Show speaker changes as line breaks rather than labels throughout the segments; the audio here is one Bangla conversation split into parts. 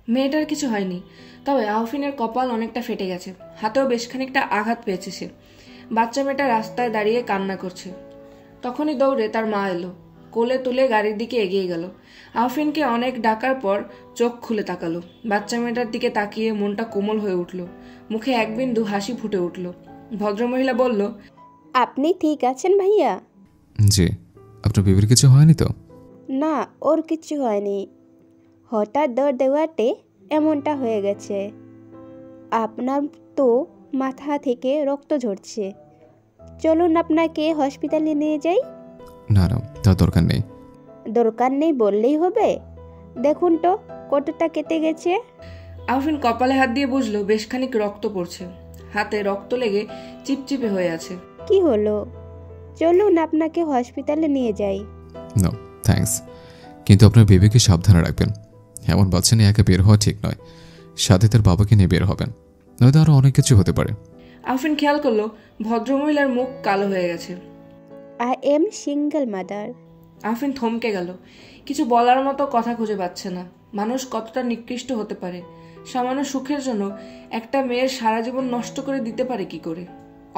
মেয়েটার কিছু হয়নি, তবে আহফিনের কপাল অনেকটা ফেটে গেছে, হাতেও বেশ খানিকটা আঘাত পেয়েছে সে। বাচ্চা মেয়েটা রাস্তায় দাঁড়িয়ে কান্না করছে। তখনই দৌড়ে তার মা এলো, কোলে তুলে গাড়ির দিকে এগিয়ে গেল। আহফিনকে অনেক ডাকার পর চোখ খুলে তাকালো। বাচ্চা মেয়েটার দিকে তাকিয়ে মনটা কোমল হয়ে উঠল, মুখে এক বিন্দু হাসি ফুটে উঠল। ভদ্রমহিলা বলল,
আপনি ঠিক আছেন ভাইয়া?
জি। আপনার বেবির কিছু হয়নি তো?
না, ওর কিছু হয়নি, হঠাৎ দৌড় দেওয়াতে এমনটা হয়ে গেছে। আপনার তো মাথা থেকে রক্ত ঝরছে, চলুন আপনাকে হসপিটালে নিয়ে যাই।
না না, তার দরকার নেই।
দরকার নেই বললেই হবে? দেখুন তো কতটা কেটে গেছে।
আহফিন কপালে হাত দিয়ে বুঝলো বেশ খানিক রক্ত পড়ছে, হাতে রক্ত লেগে চিপচিপে হয়ে আছে।
কি হলো? চলুন আপনাকে হসপিটালে নিয়ে যাই।
নো থ্যাঙ্কস, কিন্তু আপনার বেবিকে সাবধানে রাখবেন। এমন বাচ্চা নিয়ে একা বের হওয়া ঠিক নয়, সাথে তার বাবাকে নিয়ে বের হবেন, নয়তো আরো অনেক কিছু হতে পারে।
আহফিন খেয়াল করলো ভদ্রমহিলার মুখ কালো হয়ে গেছে।
I am single mother.
Ahfin থমকে গেল, কিছু বলার মতো কথা খুঁজে পাচ্ছে না। মানুষ কতটা নিকৃষ্ট হতে পারে, সামান্য সুখের জন্য একটা মেয়ের সারা জীবন নষ্ট করে দিতে পারে কি করে?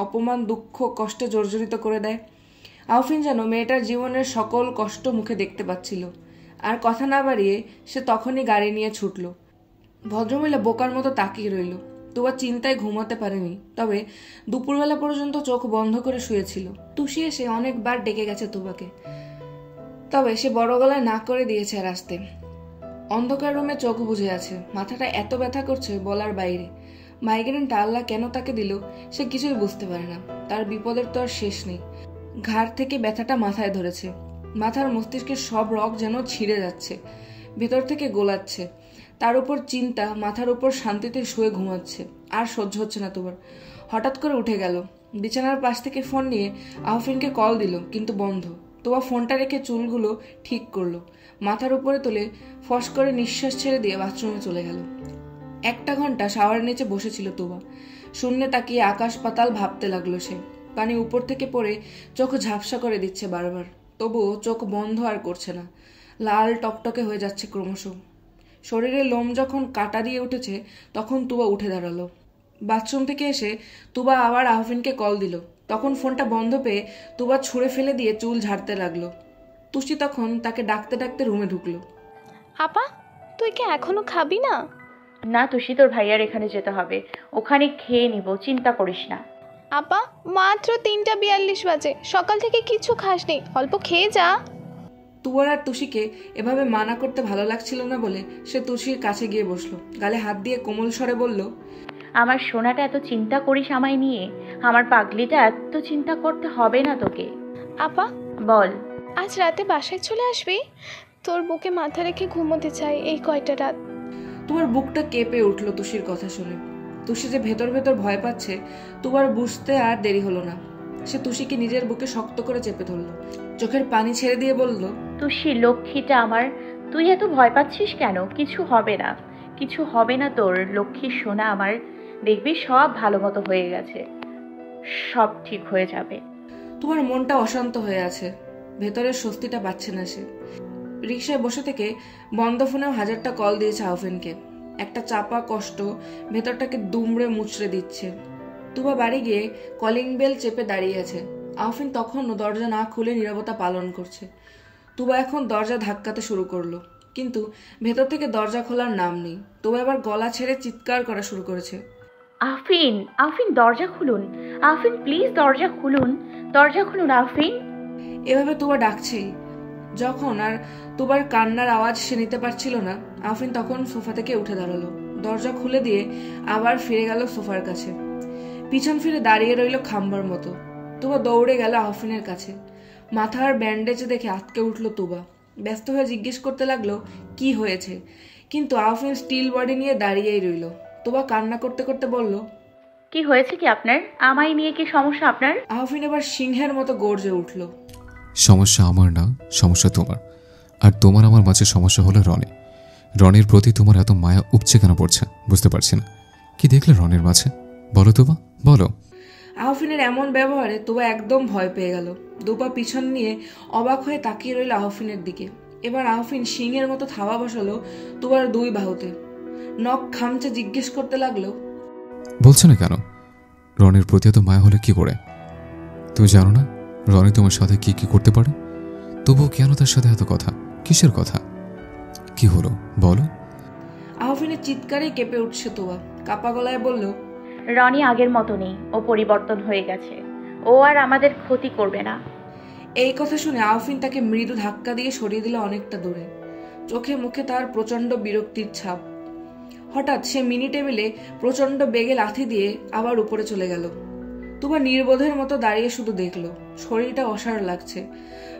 অপমান, দুঃখ, কষ্টে জর্জরিত করে দেয়। আহফিন যেন মেয়েটার জীবনের সকল কষ্ট মুখে দেখতে পাচ্ছিল। আর কথা না বাড়িয়ে সে তখনই গাড়ি নিয়ে ছুটল। ভদ্রমহিলা বোকার মতো তাকিয়ে রইল। তুবা চিন্তায় ঘুমাতে পারেনি, তবে দুপুরবেলা পর্যন্ত চোখ বন্ধ করে শুয়েছিল। তুষি এসে অনেকবার ডেকে গেছে তুবাকে, তবে সে বড় গলায় না করে দিয়েছে আর আসতে। অন্ধকার রুমে চোখ বুঝে আছে, মাথাটা এত ব্যথা করছে বলার বাইরে। মাইগ্রেনটা আল্লাহ কেন তাকে দিল সে কিছুই বুঝতে পারে না। তার বিপদের তো আর শেষ নেই। ঘাড় থেকে ব্যথাটা মাথায় ধরেছে, মাথার মস্তিষ্কের সব রগ যেন ছিঁড়ে যাচ্ছে, ভেতর থেকে গোলাচ্ছে। তার উপর চিন্তা, মাথার উপর শান্তিতে শুয়ে ঘুমাচ্ছে। আর সহ্য হচ্ছে না তোমার। হঠাৎ করে উঠে গেল, বিছানার পাশ থেকে ফোন নিয়ে আহফিনকে কল দিল, কিন্তু বন্ধ। তোবা ফোনটা রেখে চুলগুলো ঠিক করলো, মাথার উপরে তুলে ফস করে নিঃশ্বাস ছেড়ে দিয়ে বাথরুমে চলে গেল। 1 ঘন্টা শাওয়ারের নিচে বসেছিল তোবা। শূন্যে তাকিয়ে আকাশ পাতাল ভাবতে লাগলো সে। পানি উপর থেকে পড়ে চোখ ঝাপসা করে দিচ্ছে বারবার, তবুও চোখ বন্ধ আর করছে না। লাল টকটকে হয়ে যাচ্ছে ক্রমশ। শরীরের লোম যখন কাটা দিয়ে উঠেছে তখন তুবা উঠে দাঁড়ালো। বাথরুম থেকে এসে তুবা আবার আহফিনকে কল দিল। তখন ফোনটা বন্ধ পেয়ে তুবা ছুঁড়ে ফেলে দিয়ে চুল ঝাড়তে লাগলো। তুষি তখন তাকে ডাকতে ডাকতে রুমে ঢুকলো।
আপা, তুই কি এখনো খাবি না?
না তুষি, তোর ভাইয়ার এখানে যেতে হবে, ওখানে খেয়ে নিব, চিন্তা করিস না।
আপা, মাত্র 3:42 বাজে, সকাল থেকে কিছু খাসনি, অল্প খেয়ে যা।
তুয়ার আর তুষিকে এভাবে মানা করতে ভালো লাগছিল না বলে সে তুষির কাছে গিয়ে বসলো, গালে হাত দিয়ে কোমল স্বরে বলল,
আমার সোনাটা এত চিন্তা করিস আমায় নিয়ে, আমার পাগলিটা এত চিন্তা করতে হবে না তোকে।
আপা,
বল।
আজ রাতে বাসায় চলে আসবি? তোর বুকে মাথা রেখে ঘুমোতে চাই এই কয়টা রাত।
তোমার বুকটা কেঁপে উঠলো তুষির কথা শুনে। তুষি যে ভেতর ভেতর ভয় পাচ্ছে তুবার বুঝতে আর দেরি হলো না। সে তুষিকে নিজের বুকে শক্ত করে চেপে ধরলো, চোখের পানি ছেড়ে দিয়ে বলল,
তুষি লক্ষ্মীটা আমার, তুই এত ভয় পাচ্ছিস কেন? কিছু হবে না, কিছু হবে না তোর লক্ষ্মী সোনা আমার, দেখবি সব ভালো মতো হয়ে গেছে, সব ঠিক হয়ে যাবে।
তোমার মনটা অশান্ত হয়ে আছে, ভেতরের স্বস্তিটা পাচ্ছে না সে। রিকশায় বসে থেকে বন্ধ ফোনেও 1000টা কল দিয়েছে আহফিনকে। একটা চাপা কষ্ট ভেতরটাকে দুমড়ে মুচড়ে দিচ্ছে। তুবা বাড়ি গিয়ে কলিং বেল চেপে দাঁড়িয়ে আছে। আহফিন তখনও দরজা না খুলে নীরবতা পালন করছে। তুবা এখন দরজা ধাক্কাতে শুরু করলো, কিন্তু ভেতর থেকে দরজা খোলার নাম নেই। তুবা এবার গলা ছেড়ে চিৎকার করা শুরু করেছে,
আফিন, আফিন দরজা খুলুন, আফিন প্লিজ দরজা খুলুন, দরজা খুলুন আফিন।
এভাবে তুবা ডাকছেই। যখন আর তুবার কান্নার আওয়াজ সে নিতে পারছিল না, আফিন তখন সোফা থেকে উঠে দাঁড়ালো, দরজা খুলে দিয়ে আবার ফিরে গেল সোফার কাছে। পিছন ফিরে দাঁড়িয়ে রইল খাম্বার মতো। তুবা দৌড়ে গেল আহফিনের কাছে। মাথার ব্যান্ডেজ দেখে আটকে উঠল তুবা। ব্যস্ত হয়ে জিজ্ঞেস করতে লাগলো কি হয়েছে, কিন্তু আহফিন স্টিল বডি নিয়ে দাঁড়িয়েই রইল। তুবা কান্না করতে করতে বলল,
কি হয়েছে কি আপনার? আমায় নিয়ে কি সমস্যা আপনার?
আহফিন এবার সিংহের মতো গর্জে উঠল,
সমস্যা আমার না, সমস্যা তোমার। আর তোমার আমার মাঝে সমস্যা হলো রনি। রনির প্রতি তোমার এত মায়া উপচে কেন পড়ছে বুঝতে পারছি না। কি দেখলে রনির মাঝে? বলো তোবা, বলো।
আহফিনের এমন ব্যবহারে তুবা একদম ভয় পেয়ে গেল। দুপা পিছন নিয়ে অবাক হয়ে তাকিয়ে রইল আহফিনের দিকে। এবার আহফিন সিংহের মতো থাবা বসালো তুবার 2 বাহুতে। নখ খামচে জিজ্ঞেস করতে লাগলো,
বলছো না কেন? রনির প্রতি এত মায়া হলে কি করে? তুমি জানো না রনি তোমার সাথে কি কি করতে পারে? তবুও কেন তার সাথে এত কথা? কিসের কথা? কি হলো বলো?
আহফিনের চিৎকারে কেঁপে উঠছে তুবা। কাপা গলায় বলল,
রনি আগের মতো নেই, ও পরিবর্তন হয়ে গেছে। ও আর আমাদের ক্ষতি করবে না।
এই কথা শুনে আহফিন তাকে মৃদু ধাক্কা দিয়ে সরিয়ে দিল অনেকটা দূরে। চোখে মুখে তার প্রচন্ড বিরক্তির ছাপ। হঠাৎ সে মিনি টেবিলে প্রচন্ড বেগে লাথি দিয়ে আবার উপরে চলে গেল। তুবা নির্বোধের মতো দাঁড়িয়ে শুধু দেখলো। শরীরটা অসাড় লাগছে,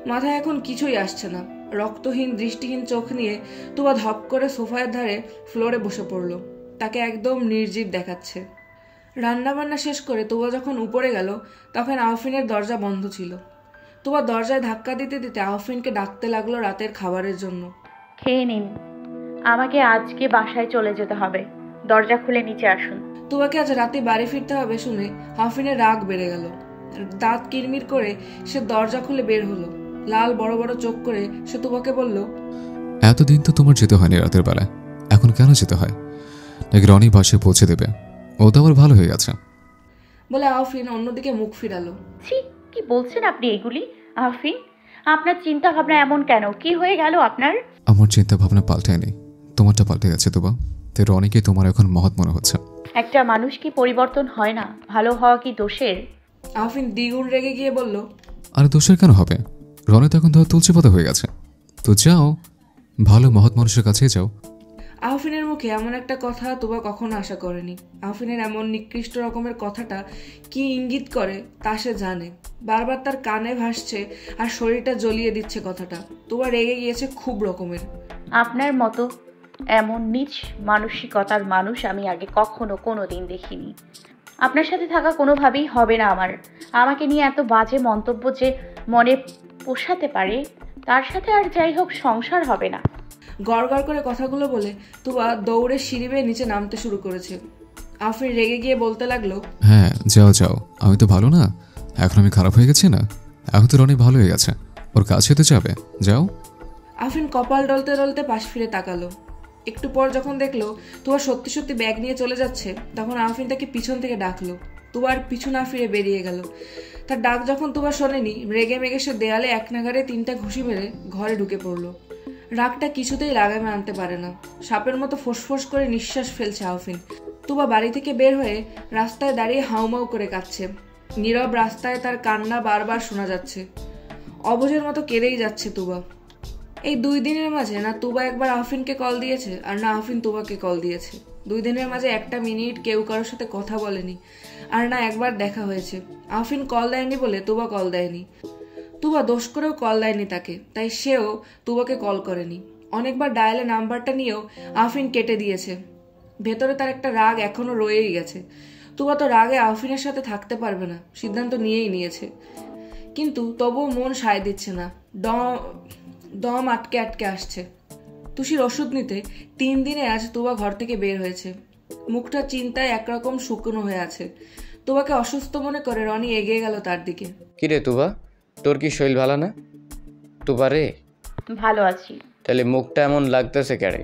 মাথায় এখন কিছুই আসছে না। রক্তহীন দৃষ্টিহীন চোখ নিয়ে তুবা ধপ করে সোফার ধারে ফ্লোরে বসে পড়ল। তাকে একদম নির্জীব দেখাচ্ছে। রান্নাবান্না শেষ করে তুবা যখন উপরে গেল তখন আহফিনের দরজা বন্ধ ছিল। তুবা দরজায় ধাক্কা দিতে দিতে আহফিনকে ডাকতে লাগলো রাতের খাবারের জন্য।
খেয়ে নিন, আমাকে আজকে বাসায় চলে যেতে হবে। দরজা খুলে নিচে আসুন।
তুবাকে আজ রাতে বাড়ি ফিরতে হবে শুনে আহফিনের রাগ বেড়ে গেল। দাঁত কিরমির করে সে দরজা খুলে বের হলো। লাল বড় বড় চোখ করে সে তুবাকে বলল,
এতদিন তো তোমার যেতে হয়নি রাতের বেলায়, এখন কেন যেতে হয়? নাকি রনি বাসায় পৌঁছে দেবে? ও তো আবার ভালো হয়ে গেছে
বলে আহফিন অন্যদিকে মুখ ফিরালো।
ছি, কি বলছেন আপনি এগুলি? আফিন, আপনার চিন্তা ভাবনা এমন কেন? কি হয়ে গেল আপনার?
আমার চিন্তা ভাবনা পাল্টায়নি, তোমারটা পাল্টে গেছে তোবা। তাই রনিকে তোমার এখন মহৎ মনে হচ্ছে।
একটা মানুষ কি পরিবর্তন হয় না? ভালো হওয়া কি দোষের?
আহফিন দ্বিগুণ রেগে গিয়ে বলল,
আর দোষের কেন হবে? রনি তো এখন ধর তুলসী পাতা হয়ে গেছে। তো যাও, ভালো মহৎ মানুষের কাছেই যাও।
আহফিনের মুখে এমন একটা কথা তুবা কখনো আশা করেনি। আহফিনের এমন নিকৃষ্ট রকমের কথাটা কি ইঙ্গিত করে তা সে জানে। বারবার তার কানে ভাসছে আর শরীরটা জ্বলিয়ে দিচ্ছে কথাটা। তুবা রেগে গিয়েছে খুব রকমের।
আপনার মতো এমন নীচ মানসিকতার মানুষ আমি আগে কখনো কোনো দিন দেখিনি। আপনার সাথে থাকা কোনোভাবেই হবে না আমার। আমাকে নিয়ে এত বাজে মন্তব্য যে মনে পোষাতে পারে, তার সাথে আর যাই হোক সংসার হবে না।
গড় গড় করে কথাগুলো বলে তুবা দৌড়ে সিঁড়ি বেয়ে নিচে নামতে শুরু করেছে। আহফিন রেগে গিয়ে বলতে লাগলো,
হ্যাঁ যাও যাও, আমি তো ভালো না? এখন আমি খারাপ হয়ে গেছি না? এখন তো রনি ভালো হয়ে গেছে, ওর কাছে তো যাবে, যাও।
আহফিন কপাল ডলতে ডলতে পাশ ফিরে তাকালো। একটু পর যখন দেখলো তুবা সত্যি সত্যি ব্যাগ নিয়ে চলে যাচ্ছে তখন আহফিন তাকে পিছন থেকে ডাকলো। তুবার পিছু না ফিরে বেরিয়ে গেল। তার ডাক যখন তুবা শোনেনি, রেগে মেগে সে দেয়ালে এক নাগারে 3টা ঘুষি মেরে ঘরে ঢুকে পড়লো। রাগটা কিছুতেই লাগামে আনতে পারে না। সাপের মতো ফোঁস করে নিঃশ্বাস ফেলছে আহফিন। তুবা বাড়ি থেকে বের হয়ে রাস্তায় দাঁড়িয়ে হাউমাউ করে কাঁদছে। নীরব রাস্তায় তার কান্না বারবার শোনা যাচ্ছে। অবুঝের মতো কেঁদেই যাচ্ছে তুবা। এই 2 দিনের মাঝে না তুবা একবার আহফিনকে কল দিয়েছে আর না আহফিন তুবাকে কল দিয়েছে। 2 দিনের মাঝে একটা মিনিট কেউ কারোর সাথে কথা বলেনি, আর না একবার দেখা হয়েছে। আহফিন কল দেয়নি বলে তুবা কল দেয়নি। তুবা দোষ করেও কল দেয়নি তাকে, তাই সেও তুবাকে কল করেনি। অনেকবার ডায়ালে নাম্বারটা নিয়েও আহফিন কেটে দিয়েছে। ভেতরে তার একটা রাগ এখনো রয়েই গেছে। তুবা তো রাগে আহফিনের সাথে থাকতে পারবে না, সিদ্ধান্ত নিয়েই নিয়েছে। কিন্তু তবুও মন সায় দিচ্ছে না, দম আটকে আটকে আসছে। তুষির ওষুধ নিতে 3 দিনে আজ তুবা ঘর থেকে বের হয়েছে। মুখটা চিন্তায় একরকম শুকনো হয়ে আছে। তুবাকে অসুস্থ মনে করে রনি এগিয়ে গেল তার দিকে।
কিরে তুবা, তোর কি শরীর ভালো না? তুবা রে,
ভালো আছি।
তাহলে মুখটা এমন লাগতেছে কেড়ে?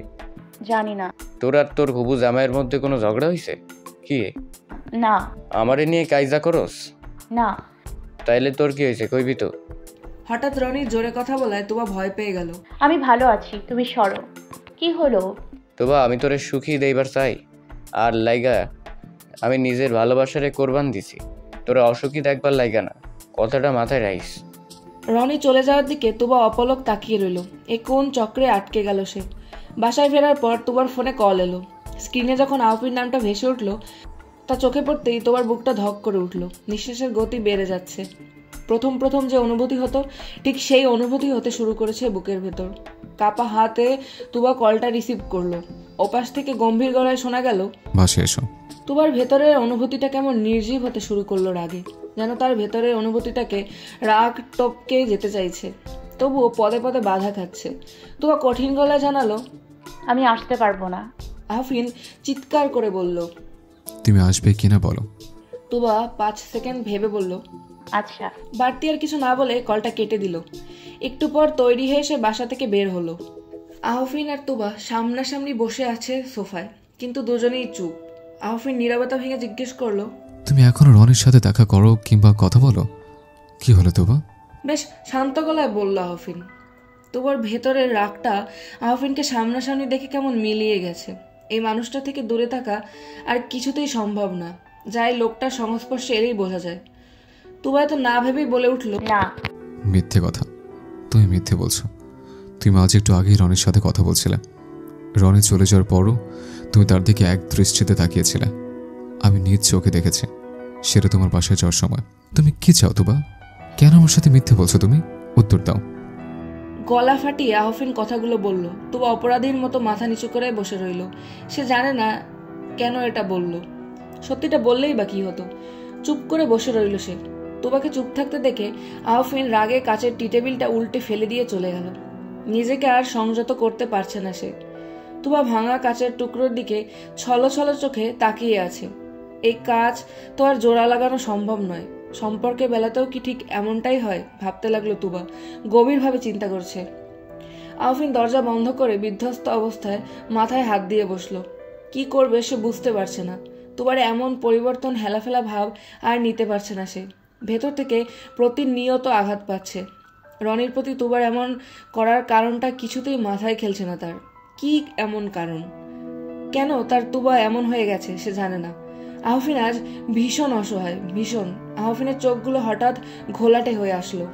জানি না।
তোর আর তোর হবু জামাইয়ের মধ্যে কোনো ঝগড়া হয়েছে? কি
না
আমারে নিয়ে কাইজা করস?
না।
তাইলে তোর কি হয়েছে কইবি তো?
হঠাৎ রনির জোরে কথা বলায় তুবা ভয় পেয়ে গেল।
আমি ভালো আছি, তুমি সরো। কি হলো?
তুবা, আমি তোরে সুখী দেইবার চাই, আর লাইগা আমি নিজের ভালোবাসারে কোরবান দিছি, তোরা অসুখী দেখবার লাইগা না। কথাটা মাথায় রাখিস।
রনি চলে যাওয়ার দিকে তুবা অপলক তাকিয়ে রইল। এ কোন চক্রে আটকে গেল সে। বাসায় ফেরার পর তুবার ফোনে কল এলো। স্ক্রিনে যখন আহফির নামটা ভেসে উঠল, তা চোখে পড়তেই তোমার বুকটা ধক করে উঠল। নিঃশ্বাসের গতি বেড়ে যাচ্ছে। প্রথম যে অনুভূতি হতো ঠিক সেই অনুভূতি হতে শুরু করেছে বুকের ভেতর। কাপা হাতে তুবা কলটা রিসিভ করলো। ওপাশ থেকে গম্ভীর গলায় শোনা গেল,
বাসে এসো।
তুবার ভেতরের অনুভূতিটা কেমন নির্জীব হতে শুরু করলো রাগে। যেন তার ভেতরের অনুভূতিটাকে রাগ টপকে যেতে চাইছে, তবুও পদে পদে বাধা খাচ্ছে। তুবা কঠিন গলায় জানালো,
আমি আসতে পারবো না।
আহফিন চিৎকার করে বলল,
তুমি আসবে কিনা বলো।
তুবা 5 সেকেন্ড ভেবে বলল,
আচ্ছা।
বাড়তি আর কিছু না বলে কলটা কেটে দিল। একটু পর তৈরি হয়ে সে বাসা থেকে বের হলো। আহফিন আর তুবা সামনাসামনি বসে আছে সোফায়। কিন্তু দুজনেই চুপ। আহফিন নীরবতা ভেঙে জিজ্ঞেস করলো,
তুমি এখনো রনির সাথে দেখা করো কিংবা কথা বলো? কি হলো তোবা?
বেশ শান্ত গলায় বলল আহফিন। তুবার ভেতরের রাগটা আহফিনকে সামনাসামনি দেখে কেমন মিলিয়ে গেছে। এই মানুষটা থেকে দূরে থাকা আর কিছুতেই সম্ভব না, যাই লোকটার সংস্পর্শে এলেই বোঝা যায়। তুবা তো না ভেবেই বলে উঠল,
না।
মিথ্যে কথা, তুমি মিথ্যে বলছো। তুমি আজ একটু আগেই রনির সাথে কথা বলছিলে। রনি চলে যাওয়ার পরও তুমি তার দিকে এক দৃষ্টিতে তাকিয়েছিলে। আমি নিজ চোখে দেখেছি, সেটা তোমার বাসায় যাওয়ার সময়। তুমি কি চাও তোবা? কেন আমার সাথে মিথ্যে বলছো তুমি? উত্তর দাও।
গলা ফাটিয়ে আহফিন কথাগুলো বলল। তুবা অপরাধীর মতো মাথা নিচু করে বসে রইল। সে জানে না কেন এটা বলল। সত্যিটা বললেই বা কি হতো। চুপ করে বসে রইল সে। তুবাকে চুপ থাকতে দেখে আহফিন রাগে কাচের টি টেবিলটা উল্টে ফেলে দিয়ে চলে গেল। নিজেকে আর সংযত করতে পারছে না সে। তুবা ভাঙা কাচের টুকরোর দিকে ছলো ছলো চোখে তাকিয়ে আছে। এই কাজ তো আর জোড়া লাগানো সম্ভব নয়। সম্পর্কের বেলাতেও কি ঠিক এমনটাই হয়? ভাবতে লাগলো তুবা। গভীরভাবে চিন্তা করছে। আহফিন দরজা বন্ধ করে বিধ্বস্ত অবস্থায় মাথায় হাত দিয়ে বসলো। কি করবে সে বুঝতে পারছে না। তুবার এমন পরিবর্তন হেলাফেলা ভাব আর নিতে পারছে না সে। ভেতর থেকে প্রতিনিয়ত আঘাত পাচ্ছে। রনির প্রতি তুবার এমন করার কারণটা কিছুতেই মাথায় খেলছে না তার। কি এমন কারণ? কেন তার তুবা এমন হয়ে গেছে সে জানে না। আহফিন আজ ভীষণ অসহায়, ভীষণ। আহফিনের চোখগুলো হঠাৎ ঘোলাটে হয়ে আসলো।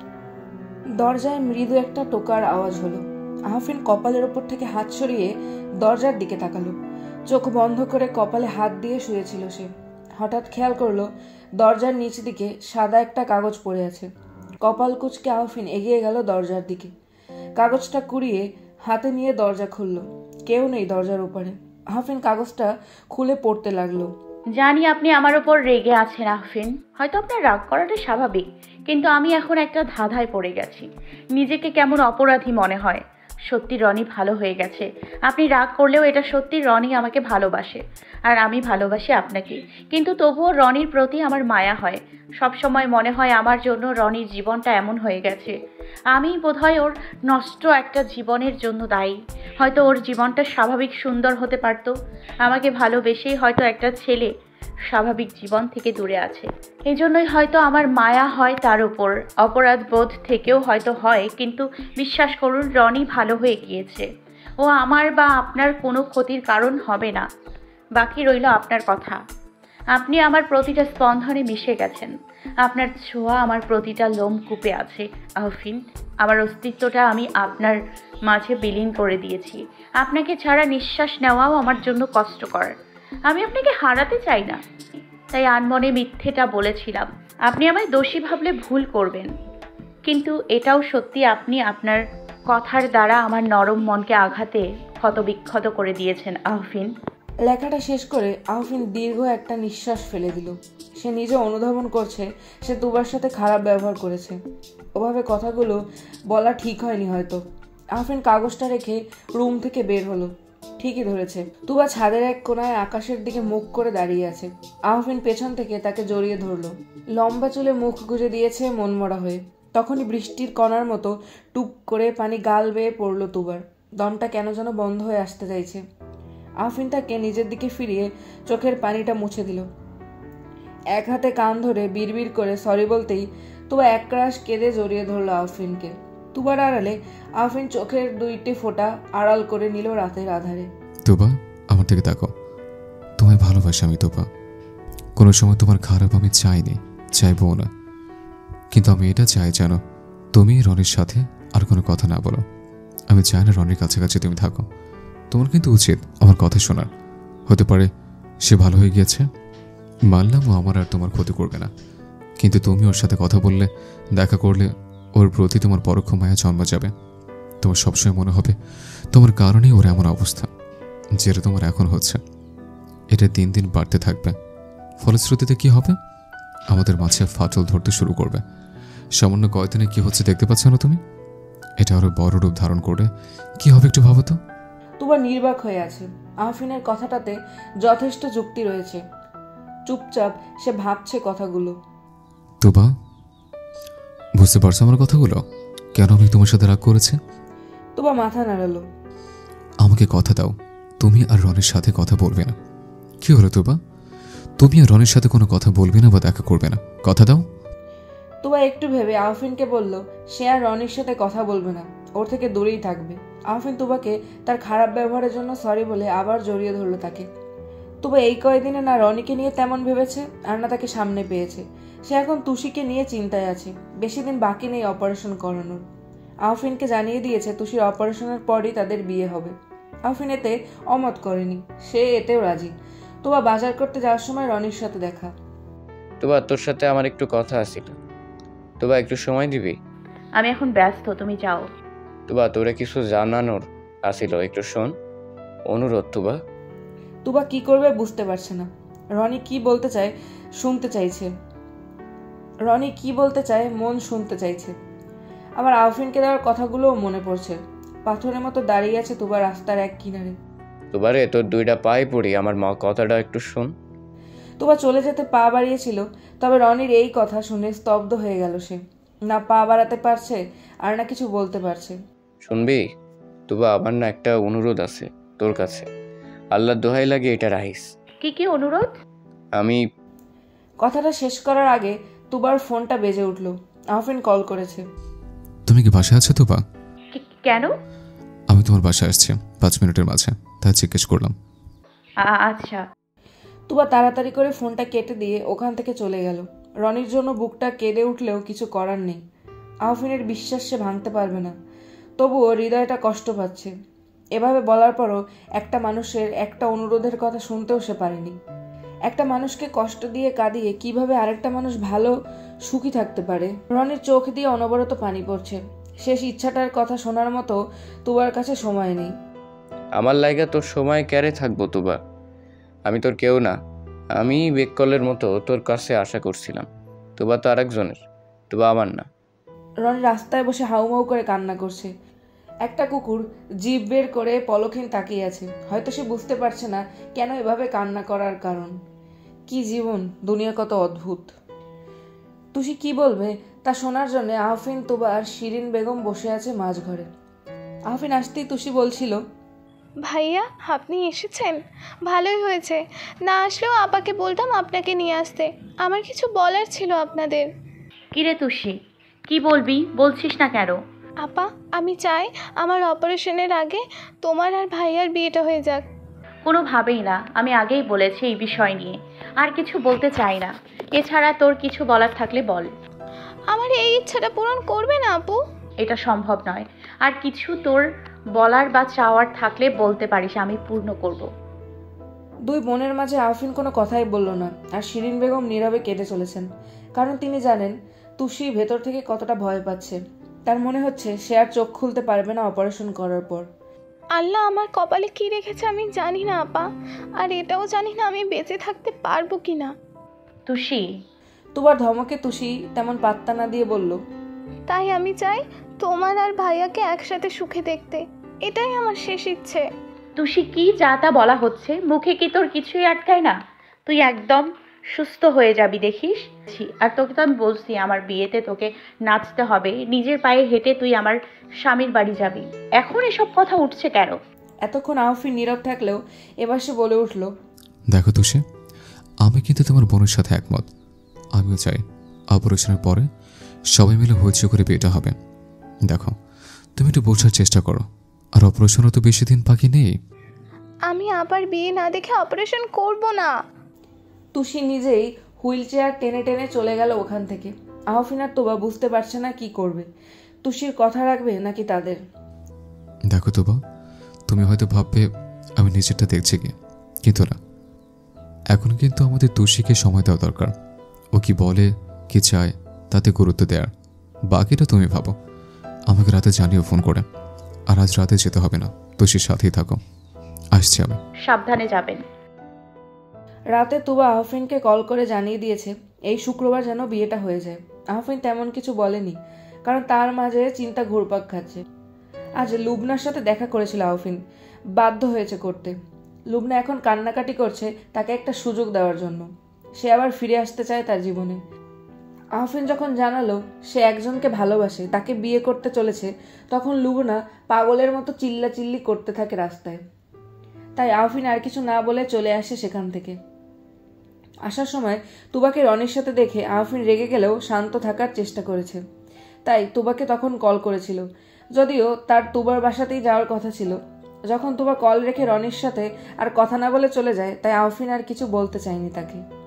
দরজায় মৃদু একটা টোকার আওয়াজ হলো। আহফিন কপালের ওপর থেকে হাত সরিয়ে দরজার দিকে তাকালো। চোখ বন্ধ করে কপালে হাত দিয়ে শুয়েছিল সে। হঠাৎ খেয়াল করলো দরজার নিচ দিকে সাদা একটা কাগজ পড়ে আছে। কপাল কুঁচকে আহফিন এগিয়ে গেল দরজার দিকে। কাগজটা কুড়িয়ে হাতে নিয়ে দরজা খুলল। কেউ নেই দরজার উপরে। আহফিন কাগজটা খুলে পড়তে লাগলো।
জানি আপনি আমার উপর রেগে আছেন আহফিন, হয়তো আপনার রাগ করাটা স্বাভাবিক, কিন্তু আমি এখন একটা ধাঁধায় পড়ে গেছি। নিজেকে কেমন অপরাধী মনে হয়। সত্যি রনি ভালো হয়ে গেছে। আপনি রাগ করলেও এটা সত্যি, রনি আমাকে ভালোবাসে আর আমি ভালোবাসি আপনাকে। কিন্তু তবুও রনির প্রতি আমার মায়া হয়। সব সময় মনে হয় আমার জন্য রনির জীবনটা এমন হয়ে গেছে। আমি বোধহয় ওর নষ্ট একটা জীবনের জন্য দায়ী। হয়তো ওর জীবনটা স্বাভাবিক সুন্দর হতে পারত। আমাকে ভালোবেসেই হয়তো একটা ছেলে স্বাভাবিক জীবন থেকে দূরে আছে। এই জন্যই হয়তো আমার মায়া হয় তার উপর, অপরাধ বোধ থেকেও হয়তো হয়। কিন্তু বিশ্বাস করুন, রনি ভালো হয়ে গিয়েছে। ও আমার বা আপনার কোনো ক্ষতির কারণ হবে না। বাকি রইল আপনার কথা। আপনি আমার প্রতিটা স্পন্দনে মিশে গেছেন। আপনার ছোঁয়া আমার প্রতিটা লোম কূপে আছে আহফিন। আমার অস্তিত্বটা আমি আপনার মাঝে বিলীন করে দিয়েছি। আপনাকে ছাড়া নিঃশ্বাস নেওয়াও আমার জন্য কষ্টকর। আমি আপনাকে হারাতে চাই না, তাই আনমনে মিথ্যেটা বলেছিলাম। আপনি আমায় দোষী ভাবলে ভুল করবেন, কিন্তু এটাও সত্যি, আপনি আপনার কথার দ্বারা আমার নরম মনকে আঘাতে ক্ষতবিক্ষত করে দিয়েছেন আহফিন।
লেখাটা শেষ করে আহফিন দীর্ঘ একটা নিঃশ্বাস ফেলে দিল। সে নিজে অনুধাবন করছে সে তুবার সাথে খারাপ ব্যবহার করেছে। ওভাবে কথাগুলো বলা ঠিক হয়নি হয়তো। আহফিন কাগজটা রেখে রুম থেকে বের হলো। ঠিকই ধরেছে, তুবা ছাদের এক কোনায় আকাশের দিকে মুখ করে দাঁড়িয়ে আছে। আহফিন পেছন থেকে তাকে জড়িয়ে ধরলো। লম্বা চুলে মুখ গুজে দিয়েছে মনমরা হয়ে। তখনই বৃষ্টির কণার মতো টুপ করে পানি গাল বেয়ে পড়লো তুবার। দমটা কেন যেন বন্ধ হয়ে আসতে চাইছে। আহফিন তাকে নিজের দিকে ফিরিয়ে চোখের পানিটা মুছে দিল। এক হাতে কান ধরে বিড়বিড় করে সরি বলতেই তুবা একরাশ কেঁদে জড়িয়ে ধরলো আহফিনকে। তুবার আড়ালে আহফিন চোখের দুইটি ফোঁটা আড়াল করে নিল রাতের আধারে।
তোবা, আমার দিকে তাকো। তোমায় ভালোবাসি আমি তোবা। কোনো সময় তোমার খারাপ আমি চাইনি, চাইবো না। কিন্তু আমি এটা চাই জানো, তুমি রনির সাথে আর কোনো কথা না বলো। আমি চাই না রনির কাছাকাছি তুমি থাকো। তোমার কিন্তু উচিত আমার কথা শোনার। হতে পারে সে ভালো হয়ে গিয়েছে, মানলাম ও আমার আর তোমার ক্ষতি করবে না। কিন্তু তুমি ওর সাথে কথা বললে, দেখা করলে ওর প্রতি তোমার পরোক্ষ মায়া জন্ম যাবে। তোমার সবসময় মনে হবে তোমার কারণেই ওর এমন অবস্থা, যেটা তোমার এখন হচ্ছে। এটা দিন দিন বাড়তে থাকবে। ফলশ্রুতিতে কি হবে? আমাদের মাঝে ফাটল ধরতে শুরু করবে। সামান্য কয়দিনে কি হচ্ছে দেখতে পাচ্ছ না তুমি? এটা আরো বড় রূপ ধারণ করে কি হবে একটু ভাবো তো।
তুবা নির্বাক হয়ে আছে। আহফিনের কথাটাতে যথেষ্ট যুক্তি রয়েছে। চুপচাপ সে ভাবছে কথাগুলো।
তুবা, বুঝতে পারছো আমার কথাগুলো? কেন আমি তোমার সাথে রাগ করেছি?
তুবা মাথা নাড়ালো।
আমাকে কথা দাও, তুমি আর রনির সাথে কথা বলবে না। কি হলো তুবা? তুমি আর রনির সাথে কোনো কথা বলবে না বা দেখা করবে না, কথা দাও।
তুবা একটু ভেবে আহফিনকে বলল সে আর রনির সাথে কথা বলবে না, ওর থেকে দূরেই থাকবে। আহফিন তুবাকে তার খারাপ ব্যবহারের জন্য সরি বলে আবার জড়িয়ে ধরলো তাকে। তুবা এই কয়েকদিনে না রনিকে নিয়ে তেমন ভেবেছে আর না তাকে সামনে পেয়েছে। সে এখন তুষিকে নিয়ে চিন্তায় আছে। বেশি দিন বাকি নেই অপারেশন করানোর। আহফিনকে জানিয়ে দিয়েছে তুষির অপারেশনের পরই তাদের বিয়ে হবে। আহফিন এতে অমত করেনি, সে এতেও রাজি। তুবা বাজার করতে যাওয়ার সময় রনির সাথে দেখা।
তুবা তোর সাথে আমার একটু কথা আছিল, তুবা একটু সময় দিবি?
আমি এখন ব্যস্ত, তুমি যাও।
তুবা তোরে কিছু জানানোর আসিল, একটু শোন, অনুরোধ। তুবা
তুবা কি করবে বুঝতে পারছে না। রনি কি বলতে চায় মন শুনতে চাইছে। আবার আহফিনকে দেওয়ার কথাগুলোও মনে পড়ছে। পাথরের মতো দাঁড়িয়ে আছে তুবা রাস্তার এক কিনারে।
তুবারে তোর দুইটা পায়ে পড়ি, আমার মা কথাটা একটু শোন।
তুবা চলে যেতে পা বাড়িয়েছিল, তবে রনির এই কথা শুনে স্তব্ধ হয়ে গেল। সে না পা বাড়াতে পারছে আর না কিছু বলতে পারছে।
শুনবি তুবা, আমার না একটা অনুরোধ আছে তোর কাছে, আল্লাহর দোহাই লাগে এটা রাখিস।
কি অনুরোধ?
আমি
কথাটা শেষ করার আগে তুবার ফোনটা বেজে উঠল। আহফিন কল করেছে।
তুমি কি বাসায় আছো তুবা?
কেন?
আমি তোমার বাসায় আসছি 5 মিনিটের মাঝে, তাই জিজ্ঞেস করলাম।
আচ্ছা।
তুবা তাড়াতাড়ি করে ফোনটা কেটে দিয়ে ওখান থেকে চলে গেল। রনির জন্য বুকটা কেঁদে উঠলেও কিছু করার নেই। আহফিনের বিশ্বাস সে ভাঙতে পারবে না, তবুও হৃদয়টা কষ্ট পাচ্ছে। এভাবে বলার পরও একটা মানুষের একটা অনুরোধের কথা শুনতেও সে পারেনি। একটা মানুষকে কষ্ট দিয়ে কাঁদিয়ে কিভাবে আরেকটা মানুষ ভালো সুখী থাকতে পারে। রনির চোখ দিয়ে অনবরত পানি পড়ছে। শেষ ইচ্ছাটার কথা শোনার মতো তুবার কাছে সময় নেই।
আমার লাইগা তোর সময় ক্যারে থাকবো তুবা, আমি তোর কেউ না। আমি বেককলের মতো তোর কাছে আশা করছিলাম। তুবা তো আরেকজনের, তুবা আমার না।
রনি রাস্তায় বসে হাউমাউ করে কান্না করছে। একটা কুকুর জিভ বের করে পলকহীন তাকিয়ে আছে। হয়তো সে বুঝতে পারছে না কেন এভাবে কান্না করার কারণ। কি জীবন, দুনিয়া কত অদ্ভুত। তুষি কি বলবে তা শোনার জন্য আহফিন, তুবা আর শিরিন বেগম বসে আছে মাঝঘরে। আহফিন আসতেই তুষি বলছিল,
ভাইয়া আপনি এসেছেন, ভালোই হয়েছে। না আসলেও আপাকে বলতাম আপনাকে নিয়ে আসতে, আমার কিছু বলার ছিল আপনাদের।
কিরে তুষি, কি বলবি? বলছিস না কেন?
আপা, আমি চাই আমার অপারেশনের আগে তোমার আর ভাইয়ার বিয়েটা হয়ে যাক।
কোনোভাবেই না, আমি আগেই বলেছি এই বিষয় নিয়ে আর কিছু বলতে চাই না। এছাড়া তোর কিছু বলার থাকলে বল।
আমার এই ইচ্ছাটা পূরণ করবে না আপু?
এটা সম্ভব নয়। আর কিছু তোর বলার বা চাওয়ার থাকলে বলতে পারিস, আমি পূর্ণ করব।
দুই বোনের মাঝে আহফিন কোনো কথাই বলল না, আর শিরিন বেগম নীরবে কেঁদে চলেছেন। কারণ তিনি জানেন তুষি ভেতর থেকে কতটা ভয় পাচ্ছে। তার মনে হচ্ছে সে আর চোখ খুলতে পারবে না অপারেশন করার পর।
আল্লাহ আমার কপালে কি রেখেছে আমি জানি না আপা, আর এটাও জানি না আমি বেঁচে থাকতে পারবো কি না।
তুষি,
তুবার ধমকে তুষি তেমন পাত্তা না দিয়ে বলল,
তাই আমি চাই তোমার আর ভাইয়াকে একসাথে সুখে দেখতে, এটাই আমার শেষ ইচ্ছে।
তুষি কি যা তা বলা হচ্ছে, মুখে কি তোর কিছুই আটকায় না? তুই একদম সুস্থ হয়ে যাবি দেখিস। আর তোকে তো আমি বলছি আমার বিয়েতে তোকে নাচতে হবে, নিজের পায়ে হেঁটে তুই আমার স্বামীর বাড়ি যাবি। এখন এসব কথা উঠছে কেন?
এতক্ষণ আহফিন নীরব থাকলেও এবার সে বলে উঠল,
দেখো তুষি, আমি কিন্তু তোমার বোনের সাথে একমত। আমিও চাই অপারেশনের পরে সবাই মিলে হইচই করে বিয়েটা হবে। দেখো, তুমি একটু বোঝার চেষ্টা করো, আর অপারেশনও তো বেশি দিন বাকি নেই।
আমি আবার বিয়ে না দেখে অপারেশন করব না।
তুষি নিজেই হুইল চেয়ার টেনে টেনে চলে গেল ওখান থেকে। আহফিন আর তোবা বুঝতে পারছে না কি করবে, তুষির কথা রাখবে নাকি তাদের।
দেখো তোবা, তুমি হয়তো ভাববে আমি নিজেরটা দেখছি কি, কিন্তু না, এখন কিন্তু আমাদের তুষিকে সময় দেওয়া দরকার। ও কি বলে, কি চায় তাতে গুরুত্ব দেওয়ার, বাকিটা তুমি ভাবো। আমাকে রাতে জানিও ফোন করে। আর আজ রাতে যেতে হবে না, তুষির সাথেই থাকো। আসছি আমি।
সাবধানে যাবেন।
রাতে তুবা আহফিনকে কল করে জানিয়ে দিয়েছে এই শুক্রবার যেন বিয়েটা হয়ে যায়। আহফিন তেমন কিছু বলেনি, কারণ তার মাঝে চিন্তা ঘুরপাক খাচ্ছে। আজ লুবনার সাথে দেখা করেছিল আহফিন, বাধ্য হয়েছে করতে। লুবনা এখন কান্নাকাটি করছে তাকে একটা সুযোগ দেওয়ার জন্য। সে আবার ফিরে আসতে চায় তার জীবনে। আহফিন যখন জানালো সে একজনকে ভালোবাসে, তাকে বিয়ে করতে চলেছে, তখন লুবনা পাগলের মতো চিল্লাচিল্লি করতে থাকে রাস্তায়। তাই আফরিন আর কিছু না বলে চলে আসে সেখান থেকে। আসার সময় তুবাকে রনির সাথে দেখে আফরিন রেগে গেলেও শান্ত থাকার চেষ্টা করেছে। তাই তুবাকে তখন কল করেছিল, যদিও তার তুবার বাসাতেই যাওয়ার কথা ছিল। যখন তুবা কল রেখে রনির সাথে আর কথা না বলে চলে যায়, তাই আফরিন আর কিছু বলতে চায়নি তাকে।